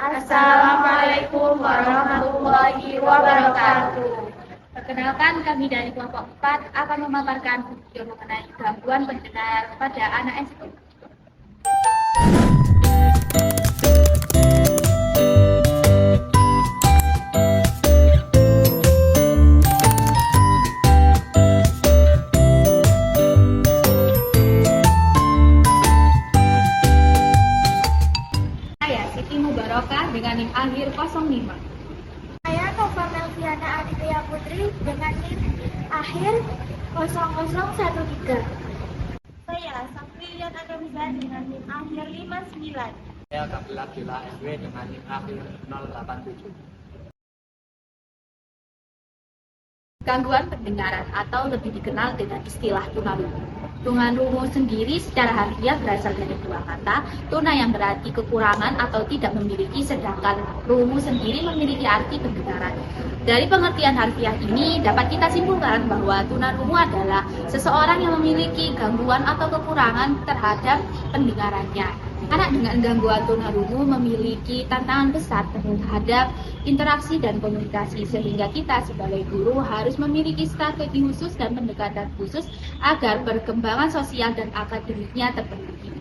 Assalamualaikum warahmatullahi wabarakatuh. Perkenalkan, kami dari kelompok 4 akan memaparkan video mengenai gangguan pendengar pada anak SD. Saya Siti Mubarokah dengan NIM akhir 05. Saya Nova Melviana Aditya Putri dengan NIM akhir 0013. Saya Safriyan Adamiza dengan NIM akhir 59. Saya Kapila Gila SW dengan NIM akhir 087. Gangguan pendengaran atau lebih dikenal dengan istilah tunarungu. Tunarungu sendiri secara harfiah berasal dari dua kata, tuna yang berarti kekurangan atau tidak memiliki, sedangkan rungu sendiri memiliki arti pendengaran. Dari pengertian harfiah ini dapat kita simpulkan bahwa tunarungu adalah seseorang yang memiliki gangguan atau kekurangan terhadap pendengarannya. Anak dengan gangguan tunarungu memiliki tantangan besar terhadap interaksi dan komunikasi, sehingga kita sebagai guru harus memiliki strategi khusus dan pendekatan khusus agar perkembangan sosial dan akademiknya terpenuhi.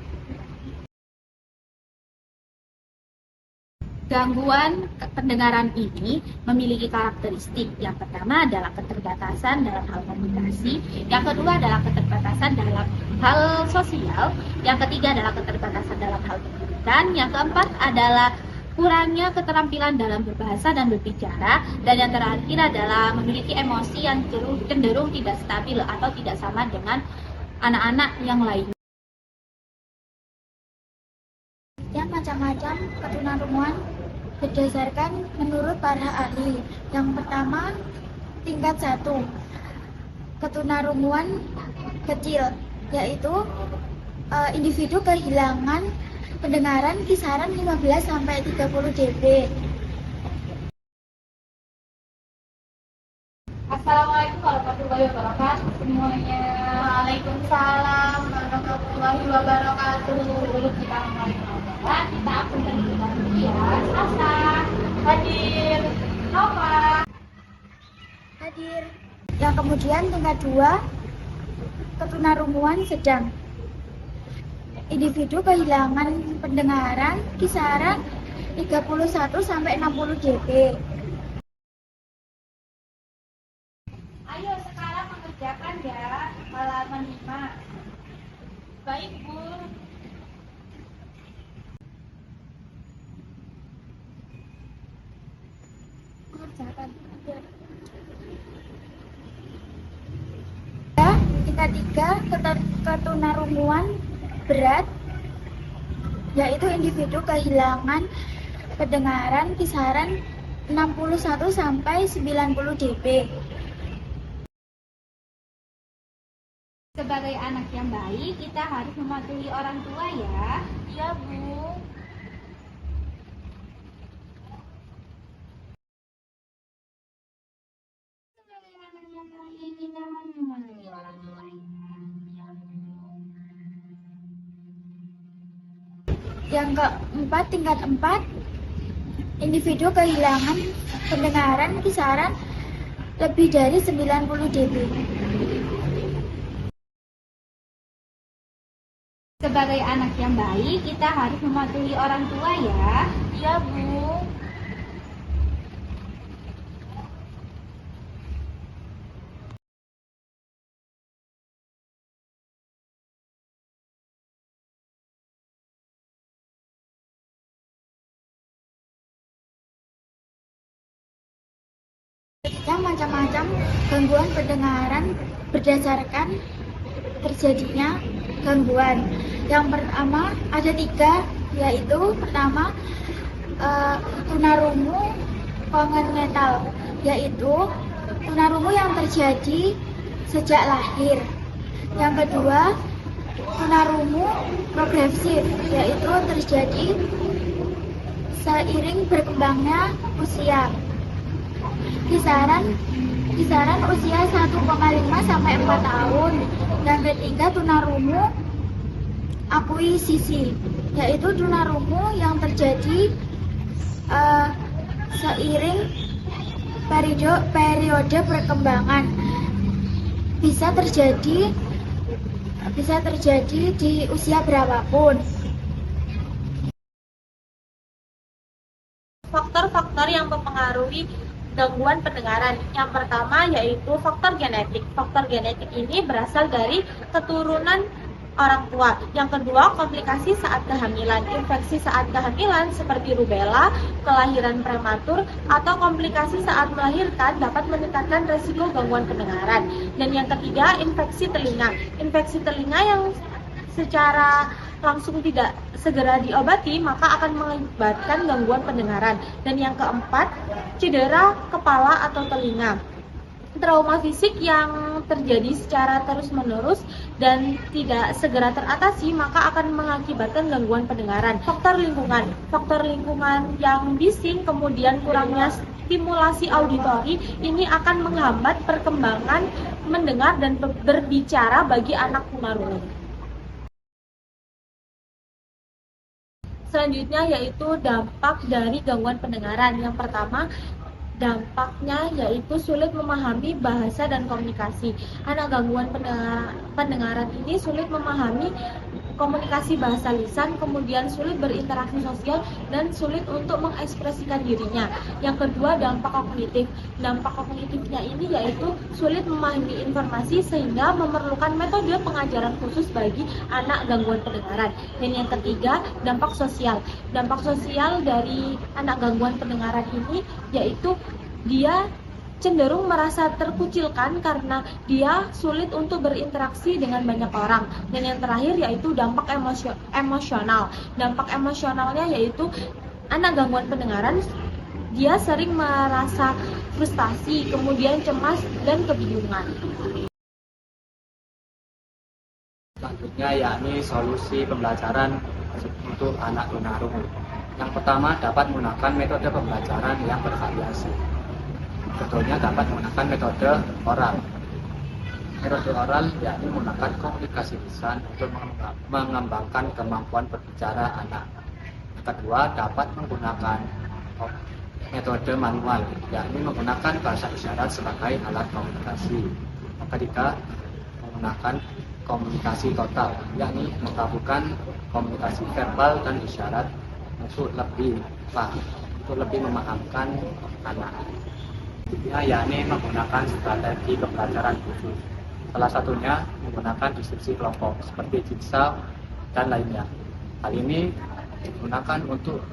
Gangguan pendengaran ini memiliki karakteristik. Yang pertama adalah keterbatasan dalam hal komunikasi, yang kedua adalah keterbatasan dalam hal sosial, yang ketiga adalah keterbatasan dalam hal pendidikan, yang keempat adalah kurangnya keterampilan dalam berbahasa dan berbicara, dan yang terakhir adalah memiliki emosi yang cenderung tidak stabil atau tidak sama dengan anak-anak yang lainnya. Yang macam-macam ketunarunguan berdasarkan menurut para ahli. Yang pertama, tingkat 1, ketunarunguan kecil, yaitu individu kehilangan pendengaran kisaran 15-30 dB. Assalamualaikum warahmatullahi wabarakatuh semuanya. Waalaikumsalam warahmatullahi wabarakatuh. Sebelum kita mulai pelajaran, kita akan terlibat ya. Sasa, hadir, Nova. Hadir. Yang kemudian tingkat 2, ketunarunguan sedang. Individu kehilangan pendengaran kisaran 31-60 dB. Ayo sekarang mengerjakan ya halaman 5. Baik, Bu. Mengerjakan. Tingkat 3, ketunarunguan berat, yaitu individu kehilangan pendengaran kisaran 61-90 dB. Sebagai anak yang baik, kita harus mematuhi orang tua ya. Iya, Bu. Yang keempat, tingkat 4, individu kehilangan pendengaran kisaran lebih dari 90 dB. Sebagai anak yang baik, kita harus mematuhi orang tua ya. Iya, Bu. Yang macam-macam gangguan pendengaran berdasarkan terjadinya gangguan. Yang pertama ada 3, yaitu pertama tunarungu kongenital, yaitu tunarungu yang terjadi sejak lahir. Yang kedua, tunarungu progresif, yaitu terjadi seiring berkembangnya usia. Kisaran usia 1,5 sampai 4 tahun. Yang ketiga, tunarungu akuisisi, yaitu tunarungu yang terjadi seiring periode perkembangan bisa terjadi di usia berapapun. Faktor-faktor yang mempengaruhi gangguan pendengaran. Yang pertama yaitu faktor genetik. Faktor genetik ini berasal dari keturunan orang tua. Yang kedua, komplikasi saat kehamilan. Infeksi saat kehamilan seperti rubella, kelahiran prematur, atau komplikasi saat melahirkan dapat meningkatkan resiko gangguan pendengaran. Dan yang ketiga, infeksi telinga. Infeksi telinga yang secara langsung tidak segera diobati maka akan mengakibatkan gangguan pendengaran. Dan yang keempat, cedera kepala atau telinga. Trauma fisik yang terjadi secara terus-menerus dan tidak segera teratasi maka akan mengakibatkan gangguan pendengaran. Faktor lingkungan yang bising, kemudian kurangnya stimulasi auditori ini akan menghambat perkembangan mendengar dan berbicara bagi anak tunarungu. Selanjutnya yaitu dampak dari gangguan pendengaran. Yang pertama, dampaknya yaitu sulit memahami bahasa dan komunikasi. Anak gangguan pendengaran ini sulit memahami komunikasi bahasa lisan, kemudian sulit berinteraksi sosial dan sulit untuk mengekspresikan dirinya. Yang kedua, dampak kognitif. Dampak kognitifnya ini yaitu sulit memahami informasi sehingga memerlukan metode pengajaran khusus bagi anak gangguan pendengaran. Dan yang ketiga, dampak sosial. Dampak sosial dari anak gangguan pendengaran ini yaitu dia cenderung merasa terkucilkan karena dia sulit untuk berinteraksi dengan banyak orang. Dan yang terakhir yaitu dampak emosional. Dampak emosionalnya yaitu anak gangguan pendengaran dia sering merasa frustasi, kemudian cemas dan kebingungan. Selanjutnya yakni solusi pembelajaran untuk anak tunarungu. Yang pertama, dapat menggunakan metode pembelajaran yang bervariasi. Contohnya dapat menggunakan metode oral. Metode oral yakni menggunakan komunikasi lisan untuk mengembangkan kemampuan berbicara anak. Yang kedua, dapat menggunakan metode manual, yakni menggunakan bahasa isyarat sebagai alat komunikasi. Yang ketiga, menggunakan komunikasi total, yakni menggabungkan komunikasi verbal dan isyarat untuk lebih memahamkan anak. Yakni menggunakan strategi pembelajaran khusus. Salah satunya menggunakan diskusi kelompok seperti jigsaw dan lainnya. Hal ini digunakan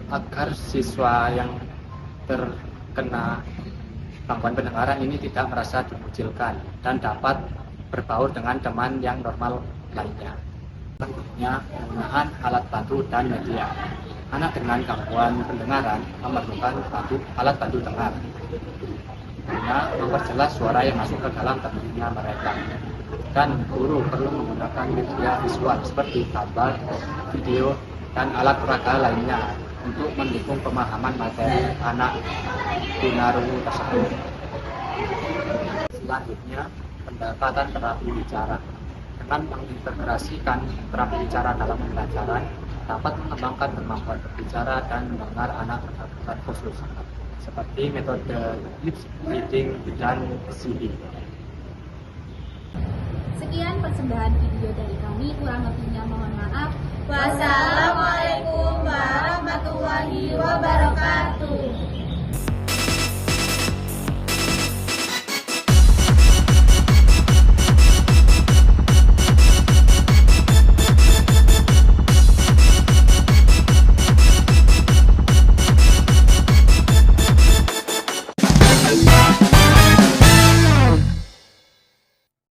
agar siswa yang terkena gangguan pendengaran ini tidak merasa dikucilkan dan dapat berbaur dengan teman yang normal lainnya. Selanjutnya, penggunaan alat bantu dan media. Anak dengan gangguan pendengaran memerlukan alat bantu dengar guna memperjelas suara yang masuk ke dalam telinga mereka. Dan guru perlu menggunakan media visual seperti gambar, video, dan alat peraga lainnya untuk mendukung pemahaman materi anak tunarungu tersebut. Selanjutnya, pendekatan terapi bicara. Dengan mengintegrasikan terapi bicara dalam pembelajaran, dapat mengembangkan kemampuan berbicara dan mendengar anak berkebutuhan khusus, seperti metode lip reading dan CD. Sekian persembahan video dari kami, kurang lebihnya mohon maaf. Wassalamualaikum warahmatullahi wabarakatuh.